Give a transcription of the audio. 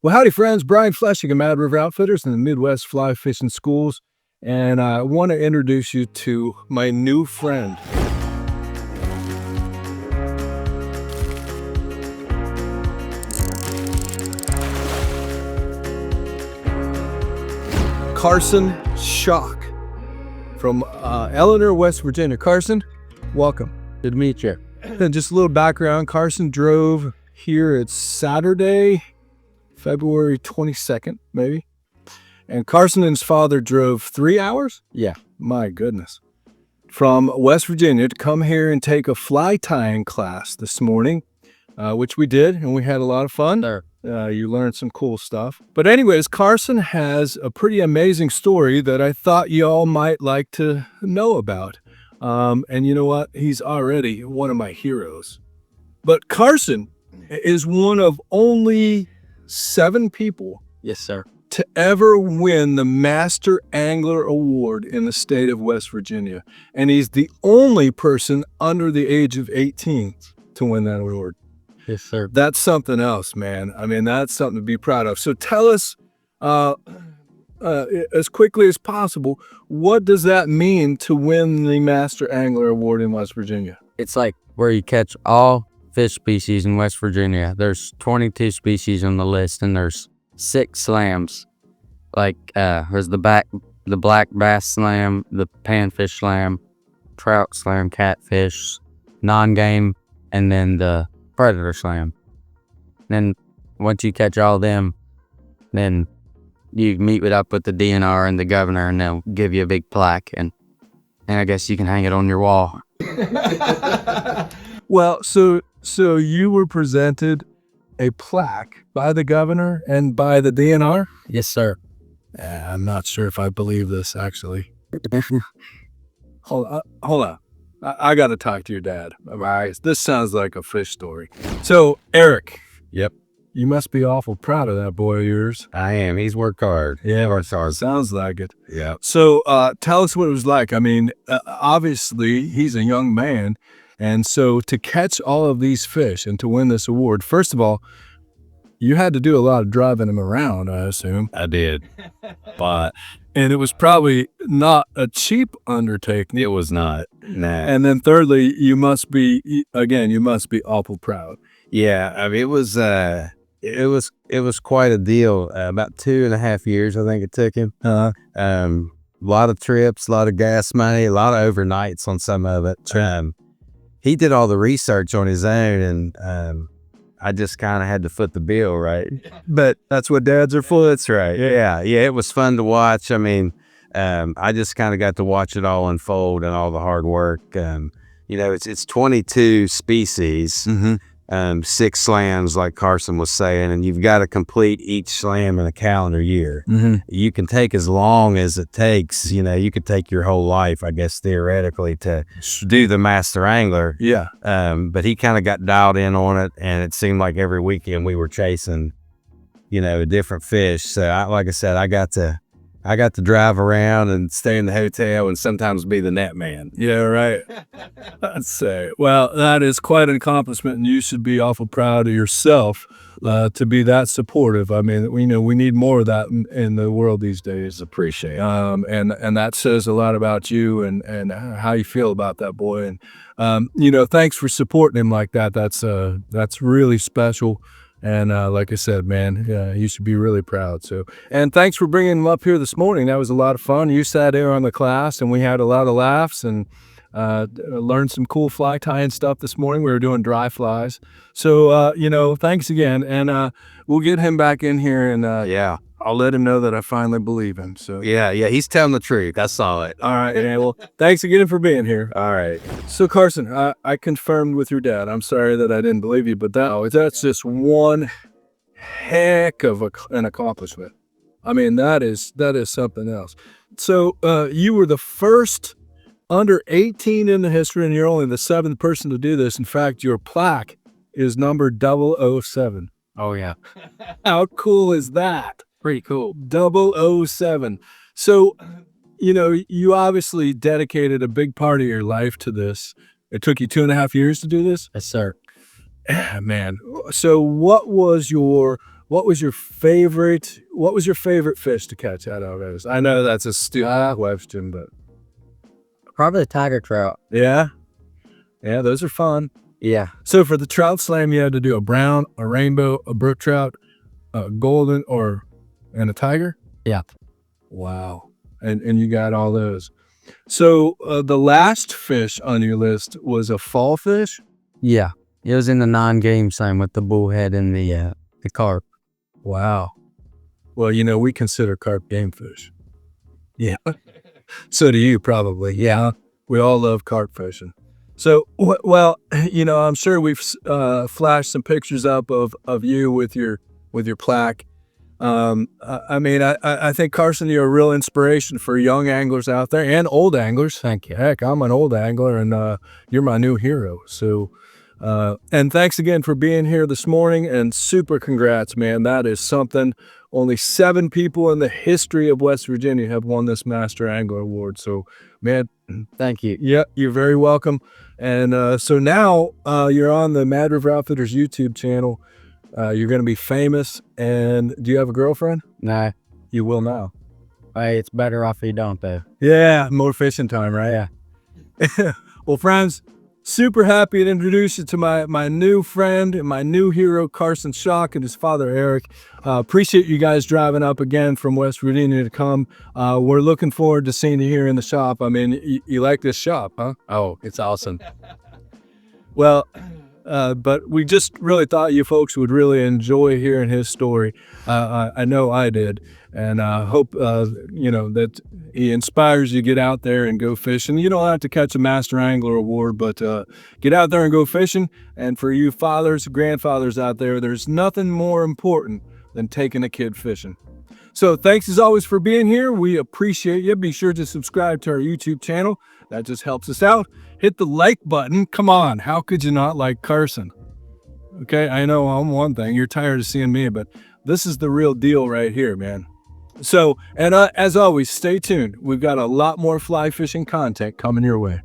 Well, howdy, friends. Brian Flechsig of Mad River Outfitters in the Midwest Fly Fishing Schools. And I want to introduce you to my new friend. Carson Shock from Eleanor, West Virginia. Carson, welcome. Good to meet you. And just a little background. Carson drove here. It's Saturday, February 22nd, maybe. And Carson and his father drove 3 hours? Yeah. My goodness. From West Virginia to come here and take a fly tying class this morning, which we did, and we had a lot of fun. Sure. You learned some cool stuff. But anyways, Carson has a pretty amazing story that I thought y'all might like to know about. And you know what? He's already one of my heroes. But Carson is one of only 7 people Yes, sir. to ever win the Master Angler Award in the state of West Virginia. And he's the only person under the age of 18 to win that award. Yes, sir. That's something else, man. I mean, that's something to be proud of. So tell us, as quickly as possible, what does that mean to win the Master Angler Award in West Virginia? It's like where you catch all fish species in West Virginia. There's 22 species on the list, and there's 6 slams. Like there's the black bass slam, the panfish slam, trout slam, catfish, non-game, and then the predator slam. Then once you catch all them, then you meet up with the DNR and the governor, and they'll give you a big plaque, and I guess you can hang it on your wall. Well, so you were presented a plaque by the governor and by the DNR? Yes, sir. I'm not sure if I believe this, actually. Hold on. I got to talk to your dad. All right. This sounds like a fish story. So, Eric. Yep. You must be awful proud of that boy of yours. I am. He's worked hard. Yeah, Worked hard. sounds like it. Yeah. So, tell us what it was like. I mean, obviously, he's a young man. And so to catch all of these fish and to win this award, first of all, you had to do a lot of driving him around, I assume. I did. But And it was probably not a cheap undertaking. it was not. Nah. And then thirdly, you must be awful proud. Yeah. I mean, it was quite a deal. About 2.5 years, I think it took him. A lot of trips, a lot of gas money, a lot of overnights on some of it. He did all the research on his own, and I just kind of had to foot the bill, right? But that's what dads are for. That's right. Yeah. It was fun to watch. I mean, I just kind of got to watch it all unfold and all the hard work. It's 22 species, 6 slams, like Carson was saying, and you've got to complete each slam in a calendar year. You can take as long as it takes. You could take your whole life, I guess, theoretically, to do the Master Angler. Yeah. But he kind of got dialed in on it, and it seemed like every weekend we were chasing, a different fish. So, like I said, I got to drive around and stay in the hotel and sometimes be the net man. Yeah, right. I'd say. Well, that is quite an accomplishment, and you should be awful proud of yourself to be that supportive. I mean, we need more of that in the world these days. Appreciate it. And that says a lot about you and how you feel about that boy. And thanks for supporting him like that. That's really special. And like I said, man, you should be really proud. So, and thanks for bringing him up here this morning. That was a lot of fun. You sat there on the class, and we had a lot of laughs and learned some cool fly tying stuff this morning. We were doing dry flies. So, thanks again. And we'll get him back in here, and Yeah. I'll let him know that I finally believe him. So, Yeah. He's telling the truth. I saw it. all right. Yeah, well, thanks again for being here. All right. So, Carson, I confirmed with your dad. I'm sorry that I didn't believe you, but that's just one heck of an accomplishment. I mean, that is something else. So, you were the first under 18 in the history, and you're only the 7th person to do this. In fact, your plaque is number 007. Oh, yeah. How cool is that? Pretty cool. 007. So, you obviously dedicated a big part of your life to this. It took you 2.5 years to do this? Yes, sir. Man. So what was your what was your favorite fish to catch out of those? I know that's a stupid question, but Probably the tiger trout. yeah, those are fun. Yeah. So for the trout slam, you had to do a brown, a rainbow, a brook trout, a golden, and a tiger. Yeah. Wow, and you got all those. So the last fish on your list was a fall fish. Yeah. It was in the non-game same with the bullhead and the carp. Wow. Well, we consider carp game fish. Yeah. So do you probably. Yeah. We all love carp fishing. So, well, I'm sure we've flashed some pictures up of you with your plaque. I think, Carson, you're a real inspiration for young anglers out there and old anglers. Thank you. Heck, I'm an old angler, and you're my new hero. So, and thanks again for being here this morning, and super congrats, man. That is something. Only 7 people in the history of West Virginia have won this Master Angler Award. So, man, Thank you. yeah, you're very welcome. And so now you're on the Mad River Outfitters YouTube channel. You're going to be famous. And do you have a girlfriend? No. You will now. Hey, it's better off you don't, though. Yeah, more fishing time, right? Yeah. Well, friends, super happy to introduce you to my new friend and my new hero, Carson Shock, and his father, Eric. Appreciate you guys driving up again from West Virginia to come. We're looking forward to seeing you here in the shop. I mean, you like this shop, huh? Oh, it's awesome. Well, but we just really thought you folks would really enjoy hearing his story. I know I did, and I hope that he inspires you to get out there and go fishing. You don't have to catch a Master Angler Award, but get out there and go fishing. And for you fathers, grandfathers out there, there's nothing more important than taking a kid fishing. So thanks as always for being here. We appreciate you. Be sure to subscribe to our YouTube channel. That just helps us out. Hit the like button. Come on. How could you not like Carson? Okay, I know I'm one thing. You're tired of seeing me, but this is the real deal right here, man. So, and as always, stay tuned. We've got a lot more fly fishing content coming your way.